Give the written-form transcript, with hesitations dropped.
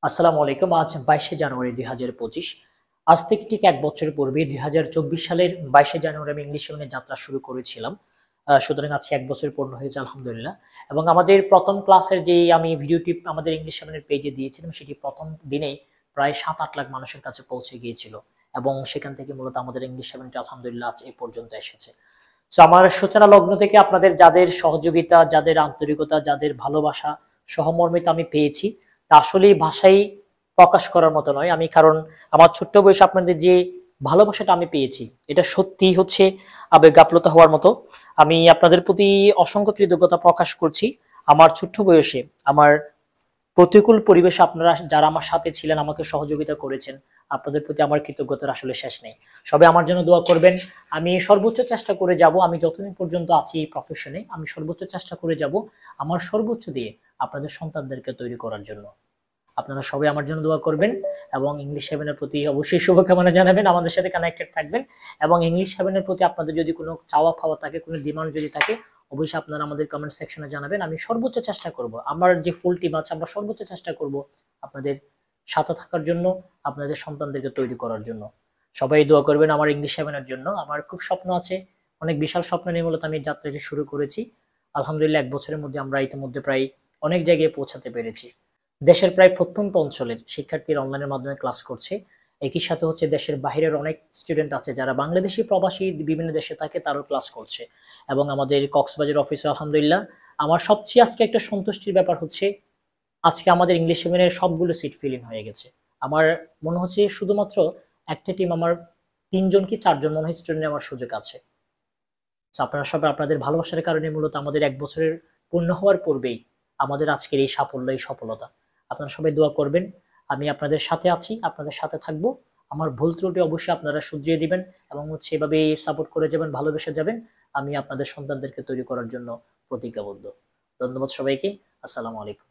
আসসালামু আলাইকুম। আজ 22শে জানুয়ারি 2025। আজ থেকে ঠিক এক বছর পূর্বে 2024 সালের 22শে জানুয়ারি আমি ইংলিশ সেভেনের যাত্রা শুরু করেছিলাম। সুতরাং আজকে এক বছর পূর্ণ হয়েছে আলহামদুলিল্লাহ। এবং আমাদের প্রথম ক্লাসের যে আমি ভিডিওটি আমাদের ইংলিশ সেভেনের পেজে দিয়েছিলাম সেটি প্রথম দিনেই প্রায় 7-8 লাখ মানুষের কাছে পৌঁছে গিয়েছিল। এবং সেখান থেকে মূলত আমাদের ইংলিশ সেভেনটি আলহামদুলিল্লাহ আজ এই পর্যন্ত এসেছে। সো আমার সূচনা লগ্ন থেকে আপনাদের যাদের সহযোগিতা, যাদের আন্তরিকতা, যাদের ভালোবাসা, সহমর্মিতা আমি পেয়েছি, তা আসলেই ভাষায় প্রকাশ করার মতো নয়। আমি কারণ আমার ছোট্ট বয়সে আপনাদের যে ভালোবাসাটা আমি পেয়েছি এটা সত্যিই হচ্ছে আবেগ আপ্লুত হওয়ার মতো। আমি আপনাদের প্রতি অসংখ্য কৃতজ্ঞতা প্রকাশ করছি। আমার ছোট্ট বয়সে আমার প্রতিকূল পরিবেশে আপনারা যারা আমার সাথে ছিলেন, আমাকে সহযোগিতা করেছেন, আপনাদের প্রতি আমার কৃতজ্ঞতার আসলে শেষ নেই। সবাই আমার জন্য দোয়া করবেন। আমি সর্বোচ্চ চেষ্টা করে যাব, আমি যতদিন পর্যন্ত আছি এই প্রফেশনে আমি সর্বোচ্চ চেষ্টা করে যাব আমার সর্বোচ্চ দিয়ে আপনাদের সন্তানদেরকে তৈরি করার জন্য। আপনারা সবাই আমার জন্য দোয়া করবেন এবং ইংলিশ সেভেনের প্রতি অবশ্যই শুভকামনা জানাবেন, আমাদের সাথে কানেক্টেড থাকবেন। এবং ইংলিশ সেভেনের প্রতি আপনাদের যদি কোনো চাওয়া পাওয়া থাকে, কোনো ডিমান্ড যদি থাকে, অবশ্যই আপনারা আমাদের কমেন্ট সেকশনে জানাবেন। আমি সর্বোচ্চ চেষ্টা করব, আমার যে ফুল টিম আছে আমরা সর্বোচ্চ চেষ্টা করব আপনাদের সাথে থাকার জন্য, আপনাদের সন্তানদেরকে তৈরি করার জন্য। সবাই দোয়া করবেন আমার ইংলিশ সেভেনের জন্য। আমার খুব স্বপ্ন আছে, অনেক বিশাল স্বপ্ন নিয়ে মূলত আমি যাত্রাটি শুরু করেছি। আলহামদুলিল্লাহ এক বছরের মধ্যে আমরা ইতিমধ্যে প্রায় অনেক জায়গায় পৌঁছাতে পেরেছি। দেশের প্রায় প্রত্যন্ত অঞ্চলের শিক্ষার্থীরা অনলাইনের মাধ্যমে ক্লাস করছে। একই সাথে হচ্ছে দেশের বাইরের অনেক স্টুডেন্ট আছে যারা বাংলাদেশি প্রবাসী বিভিন্ন দেশে থাকে, তারও ক্লাস করছে। এবং আমাদের কক্সবাজার অফিসে আলহামদুলিল্লাহ আমার সবচেয়ে আজকে একটা সন্তুষ্টির ব্যাপার হচ্ছে আজকে আমাদের ইংলিশ সেভেনের সবগুলো সিট ফিলিং হয়ে গেছে। আমার মনে হচ্ছে শুধুমাত্র একটা টিম আমার 3জন কি 4জন মনে হয় স্টুডেন্ট আমার সুযোগ আছে। তো আপনারা সবাই আপনাদের ভালোবাসার কারণে মূলত আমাদের এক বছরের পূর্ণ হওয়ার পূর্বেই আমাদের আজকের এই সাফল্য, এই সফলতা। আপনারা সবাই দোয়া করবেন। আমি আপনাদের সাথে আছি, আপনাদের সাথে থাকব। আমার ভুল ত্রুটি অবশ্যই আপনারা শুধরিয়ে দিবেন এবং হচ্ছে এভাবে সাপোর্ট করে যাবেন, ভালোবেসে যাবেন। আমি আপনাদের সন্তানদেরকে তৈরি করার জন্য প্রতিজ্ঞাবদ্ধ। ধন্যবাদ সবাইকে। আসসালামু আলাইকুম।